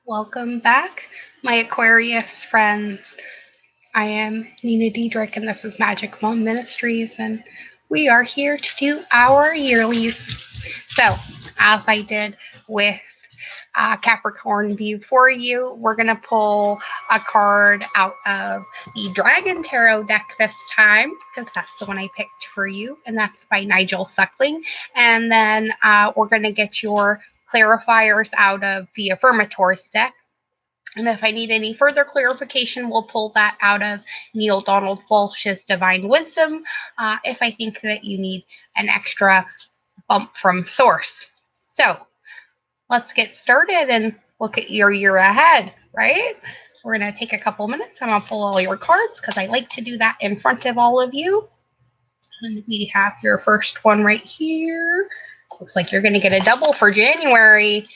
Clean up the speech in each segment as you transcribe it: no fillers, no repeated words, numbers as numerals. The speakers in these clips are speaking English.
Welcome back, my Aquarius friends. I am Nina Diedrich, and this is Magic Mom Ministries, and we are here to do our yearlies. So, as I did with Capricorn View for you, we're going to pull a card out of the Dragon Tarot deck this time, because that's the one I picked for you, and that's by Nigel Suckling. And then we're going to get your clarifiers out of the Affirmators deck. And if I need any further clarification, we'll pull that out of Neil Donald Walsh's Divine Wisdom if I think that you need an extra bump from source. So let's get started and look at your year ahead, right? We're going to take a couple minutes. I'm going to pull all your cards because I like to do that in front of all of you. And we have your first one right here. Looks like you're going to get a double for January.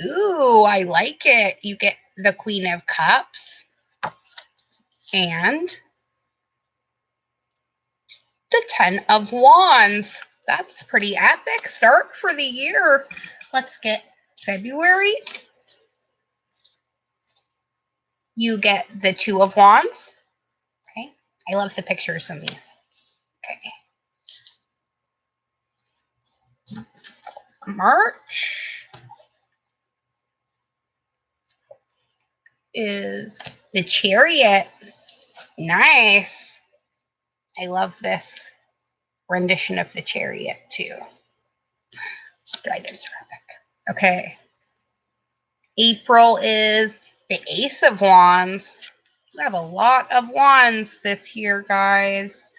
Ooh, I like it. You get the Queen of Cups and the Ten of Wands. That's a pretty epic start for the year. Let's get February. You get the Two of Wands. Okay. I love the pictures in these. Okay. March is the Chariot. Nice. I love this rendition of the Chariot too. Dragons are epic. Okay. April is the Ace of Wands. We have a lot of wands this year, guys.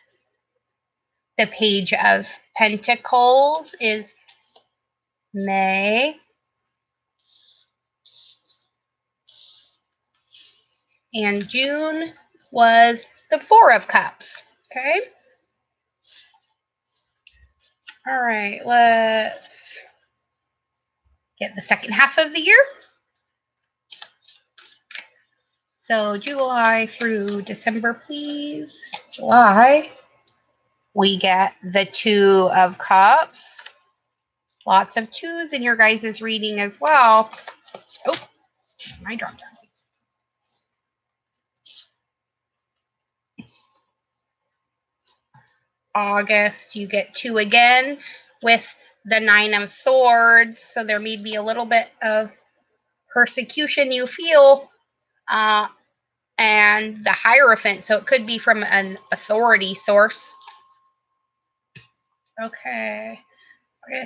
The Page of Pentacles is May. And June was the Four of Cups. Okay. All right, let's get the second half of the year. So July through December, please. July, we get the Two of Cups. Lots of twos in your guys' reading as well. Oh, I dropped that. August, you get two again with the Nine of Swords. So there may be a little bit of persecution you feel. And the Hierophant. So it could be from an authority source. Okay.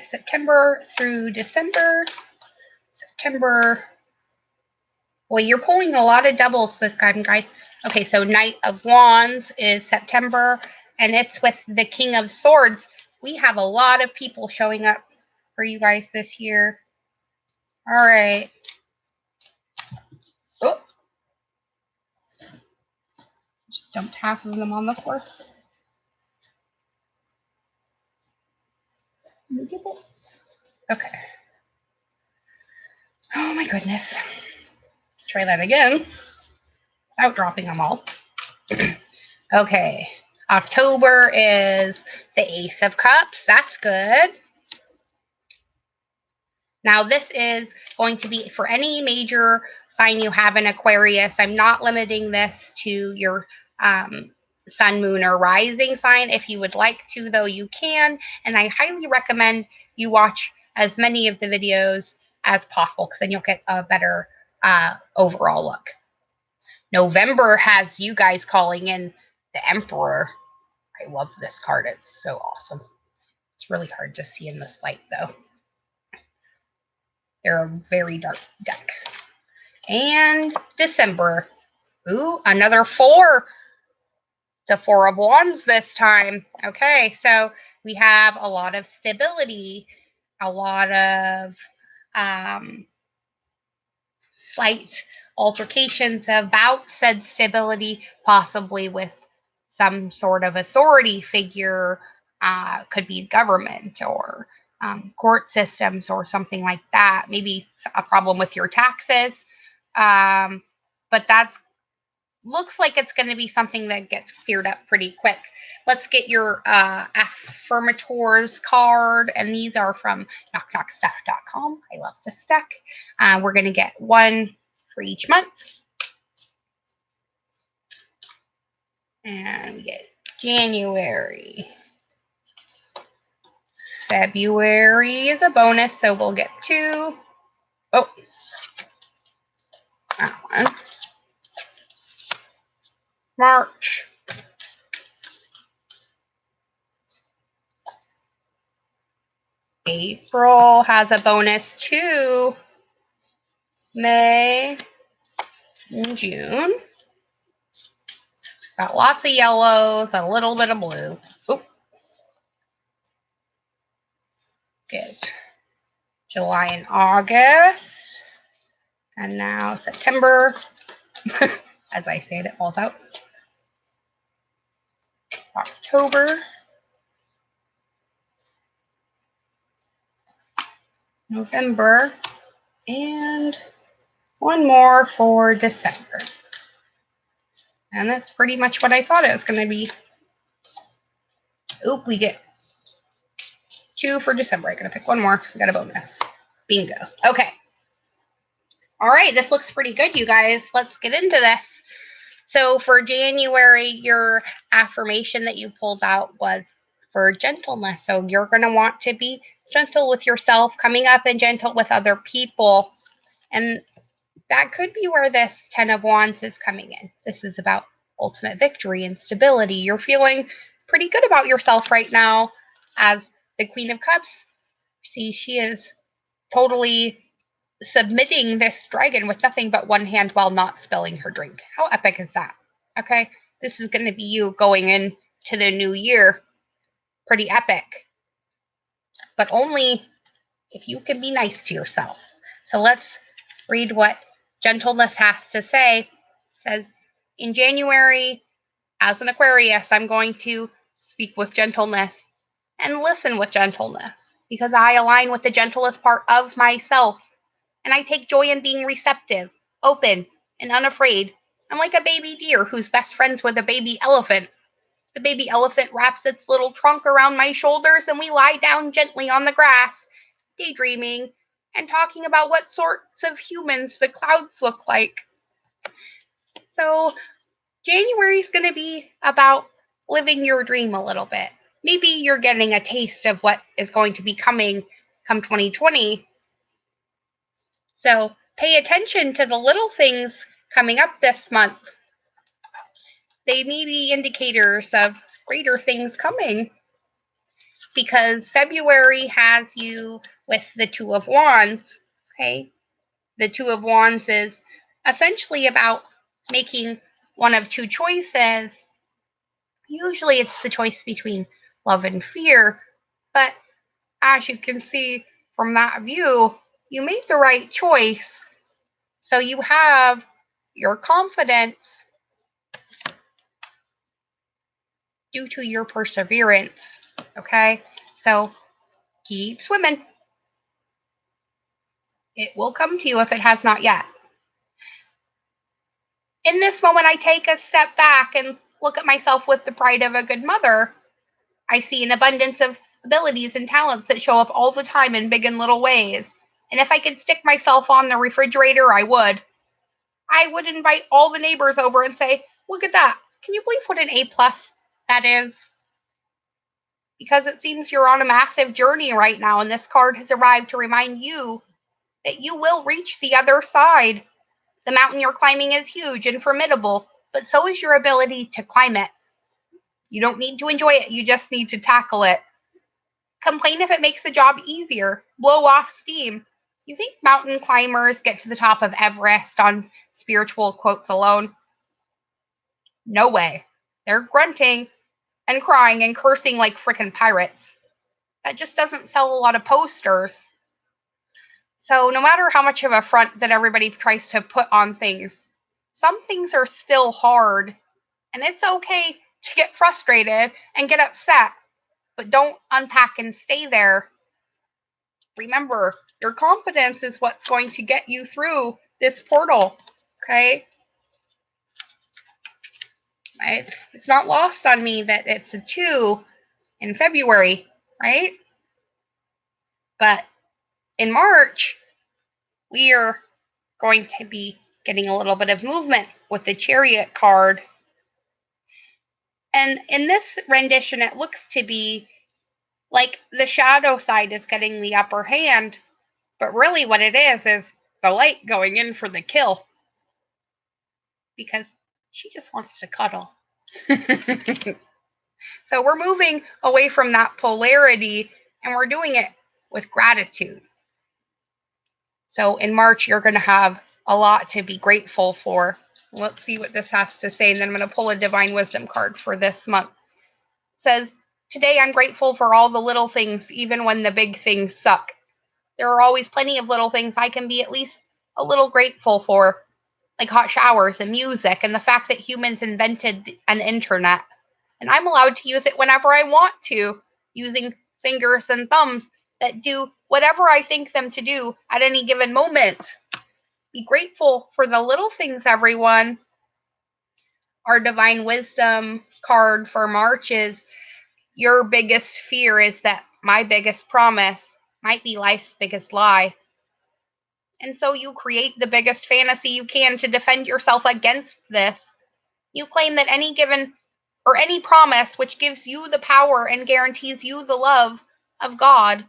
September through December. September. Well, you're pulling a lot of doubles this time, guys. Okay, so Knight of Wands is September, and it's with the King of Swords. We have a lot of people showing up for you guys this year. All right. Oh. Just dumped half of them on the floor. Okay. Oh my goodness. Try that again without dropping them all. Okay. October is the Ace of Cups. That's good. Now, this is going to be for any major sign you have in Aquarius. I'm not limiting this to your sun, moon, or rising sign. If you would like to, though, you can. And I highly recommend you watch as many of the videos as possible, because then you'll get a better overall look. November has you guys calling in the Emperor. I love this card. It's so awesome. It's really hard to see in this light, though. They're a very dark deck. And December. Ooh, another four. The Four of Wands this time. Okay, so we have a lot of stability, a lot of slight altercations about said stability, possibly with some sort of authority figure. Could be government or court systems or something like that. Maybe a problem with your taxes. But that's looks like it's going to be something that gets cleared up pretty quick. Let's get your Affirmators card, and these are from knockknockstuff.com. I love this deck. We're going to get one for each month. And we get January. February is a bonus, so we'll get 2. Oh, that one. March. April has a bonus 2. May and June. Got lots of yellows, a little bit of blue. Oh. Good. July and August. And now September. As I say it, it falls out. October. November. And one more for December. And that's pretty much what I thought it was going to be. Oop, we get 2 for December. I'm going to pick one more because we got a bonus. Bingo. Okay. All right, this looks pretty good, you guys. Let's get into this. So for January, your affirmation that you pulled out was for gentleness. So you're going to want to be gentle with yourself, coming up and gentle with other people. And that could be where this 10 of Wands is coming in. This is about ultimate victory and stability. You're feeling pretty good about yourself right now as the Queen of Cups. See, she is totally submitting this dragon with nothing but one hand while not spilling her drink. How epic is that? Okay, this is going to be you going into the new year. Pretty epic. But only if you can be nice to yourself. So let's read what gentleness has to say. It says, in January, as an Aquarius, I'm going to speak with gentleness and listen with gentleness because I align with the gentlest part of myself. And I take joy in being receptive, open, and unafraid. I'm like a baby deer who's best friends with a baby elephant. The baby elephant wraps its little trunk around my shoulders and we lie down gently on the grass, daydreaming and talking about what sorts of humans the clouds look like. So January is going to be about living your dream a little bit. Maybe you're getting a taste of what is going to be coming come 2020. So pay attention to the little things coming up this month. They may be indicators of greater things coming because February has you with the 2 of Wands. Okay, the 2 of Wands is essentially about making one of 2 choices. Usually it's the choice between love and fear, but as you can see from that view, you made the right choice. So you have your confidence due to your perseverance. Okay? So keep swimming. It will come to you if it has not yet. In this moment, I take a step back and look at myself with the pride of a good mother. I see an abundance of abilities and talents that show up all the time in big and little ways. And if I could stick myself on the refrigerator, I would. I would invite all the neighbors over and say, look at that. Can you believe what an A+ that is? Because it seems you're on a massive journey right now, and this card has arrived to remind you that you will reach the other side. The mountain you're climbing is huge and formidable, but so is your ability to climb it. You don't need to enjoy it, you just need to tackle it. Complain if it makes the job easier. Blow off steam. You think mountain climbers get to the top of Everest on spiritual quotes alone? No way. They're grunting and crying and cursing like frickin' pirates. That just doesn't sell a lot of posters. So no matter how much of a front that everybody tries to put on things, some things are still hard. And it's okay to get frustrated and get upset, but don't unpack and stay there. Remember, your confidence is what's going to get you through this portal, okay? Right? It's not lost on me that it's a 2 in February, right? But in March, we are going to be getting a little bit of movement with the Chariot card. And in this rendition, it looks to be like the shadow side is getting the upper hand, but really what it is the light going in for the kill. Because she just wants to cuddle. So we're moving away from that polarity, and we're doing it with gratitude. So in March, you're going to have a lot to be grateful for. Let's see what this has to say, and then I'm going to pull a Divine Wisdom card for this month. It says, today I'm grateful for all the little things, even when the big things suck. There are always plenty of little things I can be at least a little grateful for, like hot showers and music and the fact that humans invented an internet. And I'm allowed to use it whenever I want to, using fingers and thumbs that do whatever I think them to do at any given moment. Be grateful for the little things, everyone. Our Divine Wisdom card for March is, your biggest fear is that my biggest promise might be life's biggest lie. And so you create the biggest fantasy you can to defend yourself against this. You claim that any given or any promise which gives you the power and guarantees you the love of God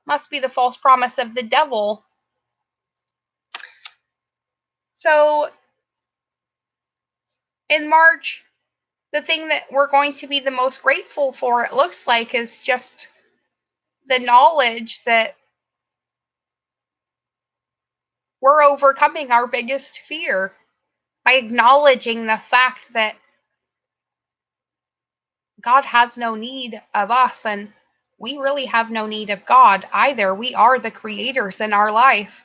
must be the false promise of the devil. So in March, the thing that we're going to be the most grateful for, it looks like, is just the knowledge that we're overcoming our biggest fear by acknowledging the fact that God has no need of us, and we really have no need of God either. We are the creators in our life.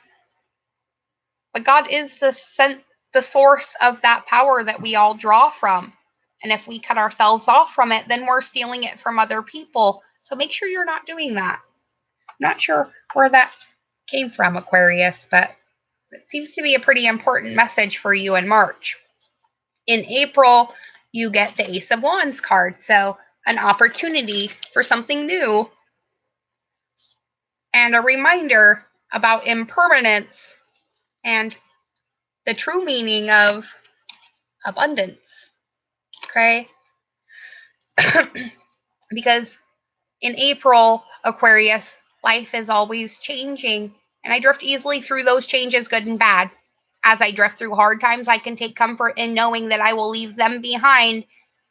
But God is the source of that power that we all draw from. And if we cut ourselves off from it, then we're stealing it from other people. So make sure you're not doing that. I'm not sure where that came from, Aquarius, but it seems to be a pretty important message for you in March. In April, you get the Ace of Wands card, so an opportunity for something new and a reminder about impermanence and the true meaning of abundance. Okay? Because in April, Aquarius, life is always changing, and I drift easily through those changes, good and bad. As I drift through hard times, I can take comfort in knowing that I will leave them behind.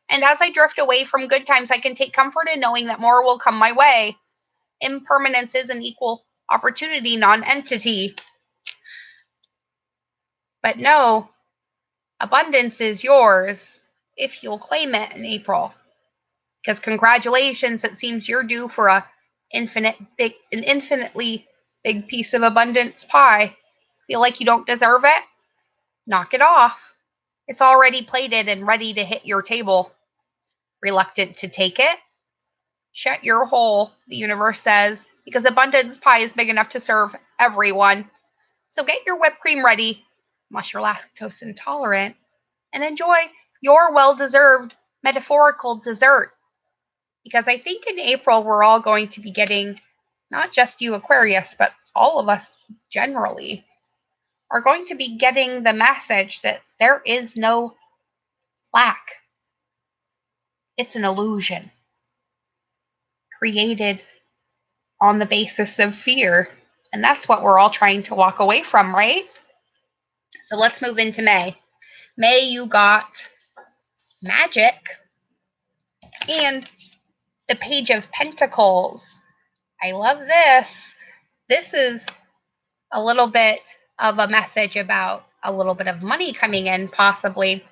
And as I drift away from good times, I can take comfort in knowing that more will come my way. Impermanence is an equal opportunity non-entity. But no, abundance is yours if you'll claim it in April. Because congratulations, it seems you're due for an infinitely big piece of abundance pie. Feel like you don't deserve it? Knock it off. It's already plated and ready to hit your table. Reluctant to take it? Shut your hole, the universe says, because abundance pie is big enough to serve everyone. So get your whipped cream ready, unless you're lactose intolerant, and enjoy your well-deserved metaphorical dessert. Because I think in April we're all going to be getting, not just you Aquarius, but all of us generally, are going to be getting the message that there is no lack. It's an illusion created on the basis of fear. And that's what we're all trying to walk away from, right? So let's move into May. May, you got magic and the Page of Pentacles. I love this. This is a little bit of a message about a little bit of money coming in, possibly.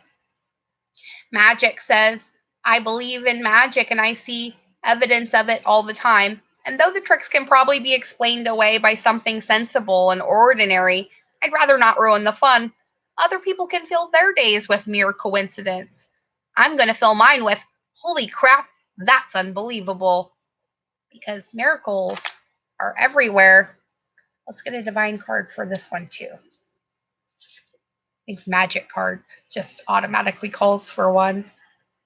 Magic says, I believe in magic and I see evidence of it all the time. And though the tricks can probably be explained away by something sensible and ordinary, I'd rather not ruin the fun. Other people can fill their days with mere coincidence. I'm going to fill mine with, holy crap, that's unbelievable. Because miracles are everywhere. Let's get a divine card for this one too. I think magic card just automatically calls for one.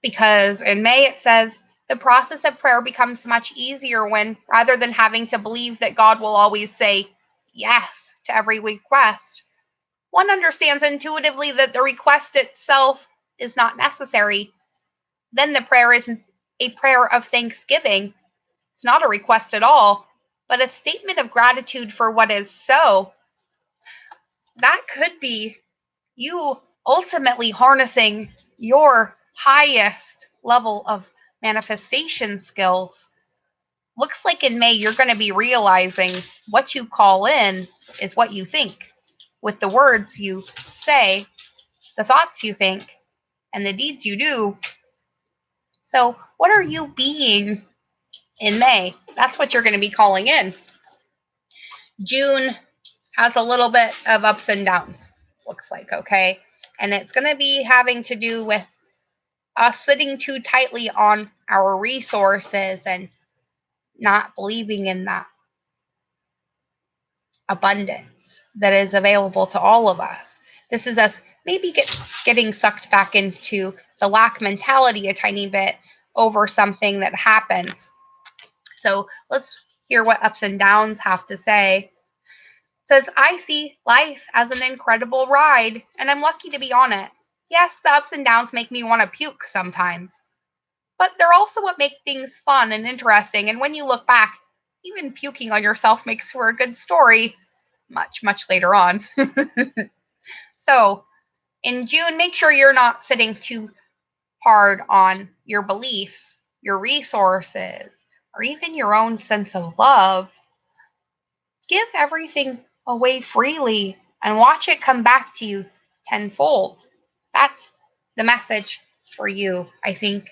Because in May it says, the process of prayer becomes much easier when, rather than having to believe that God will always say yes to every request, one understands intuitively that the request itself is not necessary, then the prayer is a prayer of thanksgiving. It's not a request at all, but a statement of gratitude for what is so. That could be you ultimately harnessing your highest level of manifestation skills. Looks like in May you're going to be realizing what you call in is what you think, with the words you say, the thoughts you think, and the deeds you do. So, what are you being in May? That's what you're going to be calling in. June has a little bit of ups and downs, looks like, okay? And it's going to be having to do with us sitting too tightly on our resources and not believing in that abundance that is available to all of us. This is us maybe getting sucked back into the lack mentality a tiny bit over something that happens. So let's hear what ups and downs have to say. It says, I see life as an incredible ride, and I'm lucky to be on it. Yes, the ups and downs make me want to puke sometimes, but they're also what make things fun and interesting, and when you look back, even puking on yourself makes for a good story much, much later on. So, in June, make sure you're not sitting too hard on your beliefs, your resources, or even your own sense of love. Give everything away freely and watch it come back to you tenfold. That's the message for you, I think,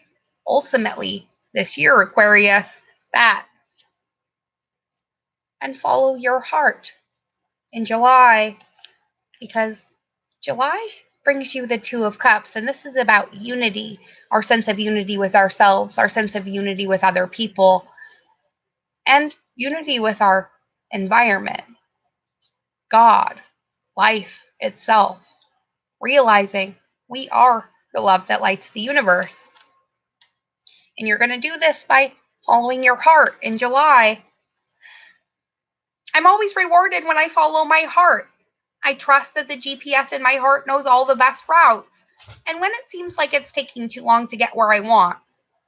ultimately this year, Aquarius, that. And follow your heart in July, because July brings you the Two of Cups, and this is about unity, our sense of unity with ourselves, our sense of unity with other people, and unity with our environment, God, life itself, realizing we are the love that lights the universe. And you're going to do this by following your heart in July. I'm always rewarded when I follow my heart. I trust that the GPS in my heart knows all the best routes. And when it seems like it's taking too long to get where I want,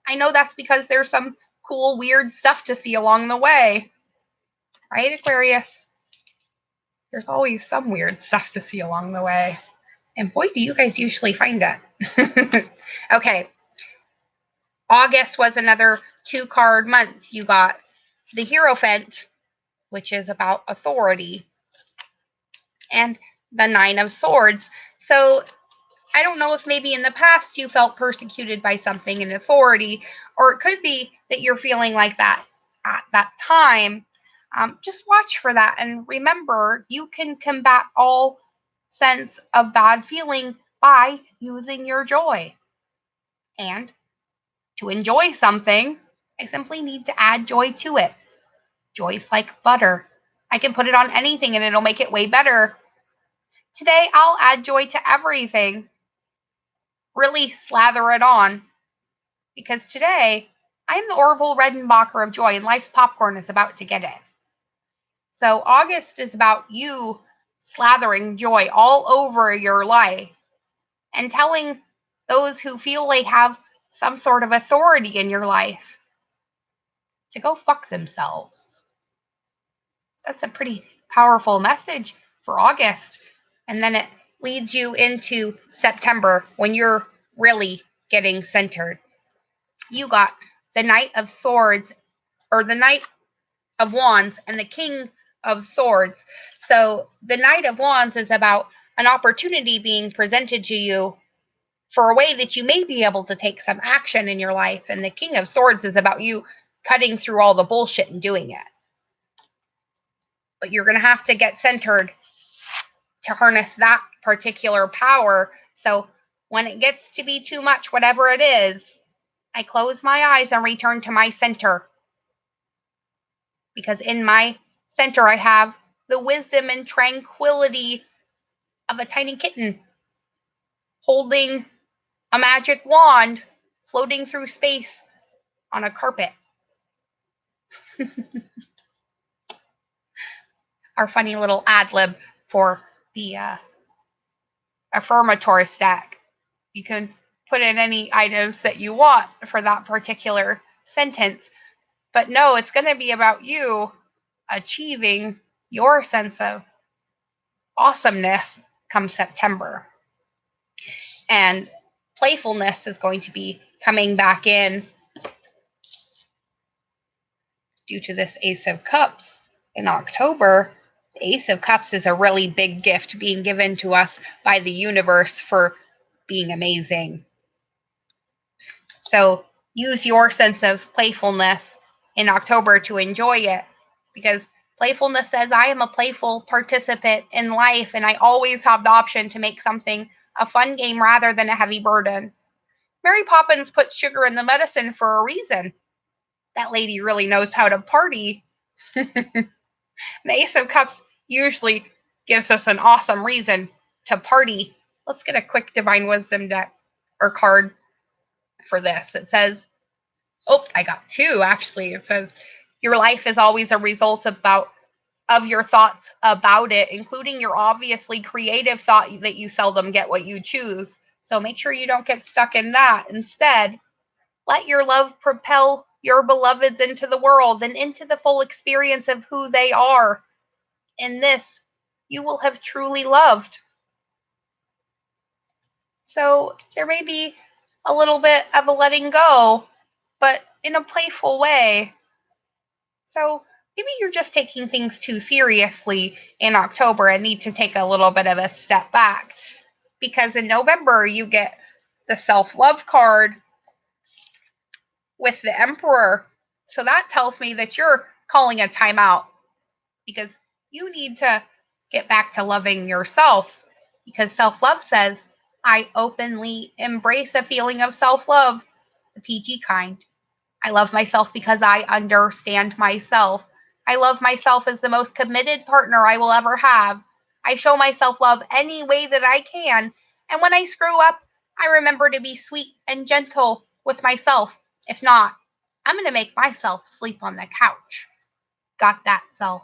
I know that's because there's some cool, weird stuff to see along the way. Right, Aquarius? There's always some weird stuff to see along the way. And boy, do you guys usually find it. Okay. August was another 2-card month. You got the Hierophant, which is about authority, and the Nine of Swords. So I don't know if maybe in the past you felt persecuted by something in authority, or it could be that you're feeling like that at that time. Just watch for that and remember you can combat all sense of bad feeling by using your joy. And to enjoy something, I simply need to add joy to it. Joy's like butter. I can put it on anything and it'll make it way better. Today, I'll add joy to everything. Really slather it on. Because today, I am the Orville Redenbacher of joy and life's popcorn is about to get it. So August is about you slathering joy all over your life and telling those who feel they have some sort of authority in your life to go fuck themselves. That's a pretty powerful message for August. And then it leads you into September when you're really getting centered. You got the Knight of Swords, or the Knight of Wands, and the King of Swords. So the Knight of Wands is about an opportunity being presented to you for a way that you may be able to take some action in your life. And the King of Swords is about you cutting through all the bullshit and doing it. But you're going to have to get centered to harness that particular power. So when it gets to be too much, whatever it is, I close my eyes and return to my center. Because in my center, I have the wisdom and tranquility of a tiny kitten holding a magic wand floating through space on a carpet. Our funny little ad lib for the affirmatory stack. You can put in any items that you want for that particular sentence. But no, it's going to be about you achieving your sense of awesomeness come September. And playfulness is going to be coming back in due to this Ace of Cups in October. The Ace of Cups is a really big gift being given to us by the universe for being amazing. So use your sense of playfulness in October to enjoy it, because playfulness says I am a playful participant in life, and I always have the option to make something a fun game rather than a heavy burden. Mary Poppins put sugar in the medicine for a reason. That lady really knows how to party. The Ace of Cups usually gives us an awesome reason to party. Let's get a quick Divine Wisdom deck or card for this. It says, I got two actually. It says, your life is always a result of your thoughts about it, including your obviously creative thought that you seldom get what you choose. So make sure you don't get stuck in that. Instead, let your love propel your beloveds into the world and into the full experience of who they are. In this, you will have truly loved. So there may be a little bit of a letting go, but in a playful way. So maybe you're just taking things too seriously in October and need to take a little bit of a step back. Because in November, you get the self-love card with the Emperor. So that tells me that you're calling a timeout, because you need to get back to loving yourself, because self-love says, I openly embrace a feeling of self-love, the PG kind. I love myself because I understand myself. I love myself as the most committed partner I will ever have. I show myself love any way that I can, and when I screw up, I remember to be sweet and gentle with myself. If not, I'm going to make myself sleep on the couch. Got that, self?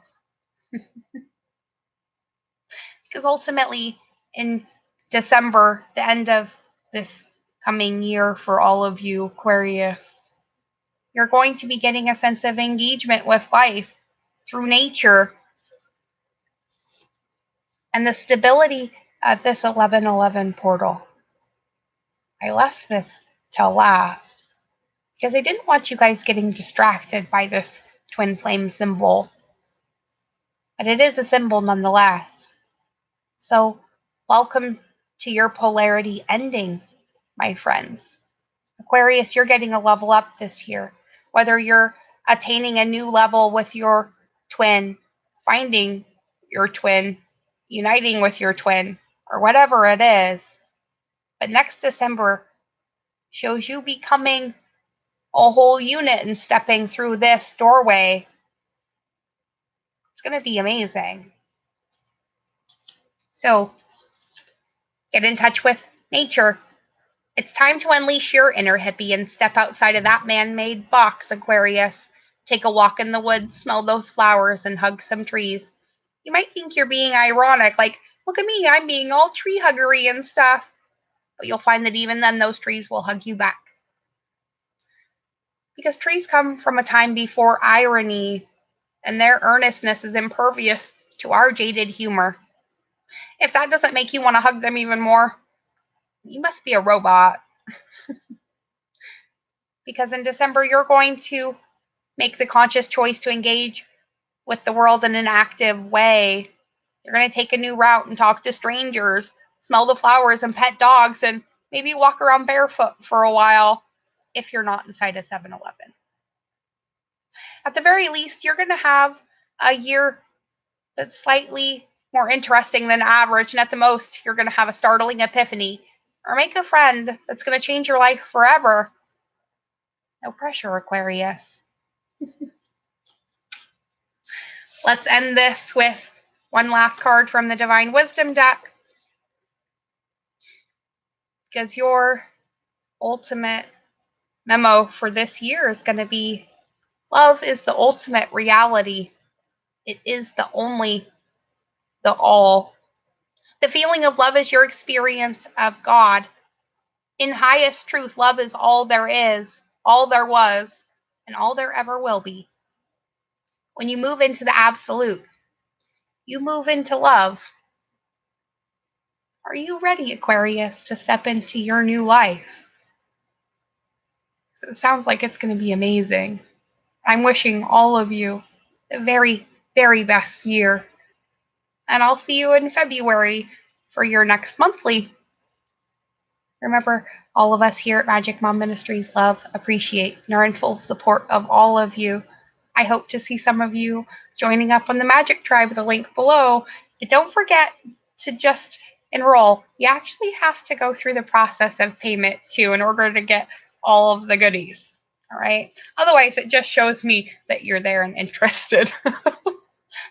Because ultimately, in December, the end of this coming year for all of you Aquarius, you're going to be getting a sense of engagement with life through nature and the stability of this 1111 portal. I left this till last because I didn't want you guys getting distracted by this twin flame symbol. But it is a symbol nonetheless. So welcome to your polarity ending, my friends. Aquarius, you're getting a level up this year. Whether you're attaining a new level with your twin, finding your twin, uniting with your twin, or whatever it is. But next December shows you becoming a whole unit and stepping through this doorway. It's going to be amazing. So get in touch with nature. It's time to unleash your inner hippie and step outside of that man-made box, Aquarius. Take a walk in the woods, smell those flowers, and hug some trees. You might think you're being ironic, like, look at me, I'm being all tree huggery and stuff. But you'll find that even then those trees will hug you back. Because trees come from a time before irony, and their earnestness is impervious to our jaded humor. If that doesn't make you want to hug them even more, you must be a robot. Because in December, you're going to make the conscious choice to engage with the world in an active way. You're going to take a new route and talk to strangers, smell the flowers and pet dogs, and maybe walk around barefoot for a while if you're not inside a 7-Eleven. At the very least, you're going to have a year that's slightly more interesting than average, and at the most, you're going to have a startling epiphany or make a friend that's going to change your life forever. No pressure, Aquarius. Let's end this with one last card from the Divine Wisdom deck, because your ultimate memo for this year is going to be, love is the ultimate reality. It is the only, the all. The feeling of love is your experience of God. In highest truth, love is all there is, all there was, and all there ever will be. When you move into the absolute, you move into love. Are you ready, Aquarius, to step into your new life? It sounds like it's going to be amazing. I'm wishing all of you the very, very best year. And I'll see you in February for your next monthly. Remember, all of us here at Magic Mom Ministries love, appreciate, and are in full support of all of you. I hope to see some of you joining up on the Magic Tribe with the link below. And don't forget to just enroll. You actually have to go through the process of payment too in order to get all of the goodies. All right. Otherwise, it just shows me that you're there and interested.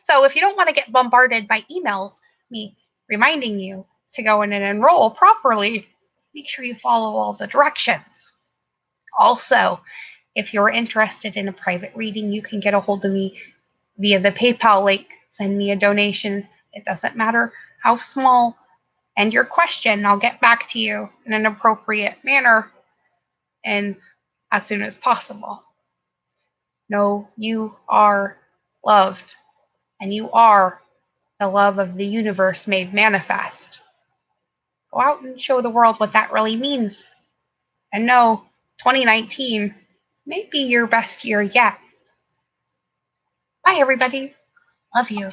So if you don't want to get bombarded by emails, me reminding you to go in and enroll properly, make sure you follow all the directions. Also, if you're interested in a private reading, you can get a hold of me via the PayPal link. Send me a donation. It doesn't matter how small. And your question, I'll get back to you in an appropriate manner and as soon as possible. Know you are loved, and you are the love of the universe made manifest. Go out and show the world what that really means. And know 2019 may be your best year yet. Bye, everybody. Love you.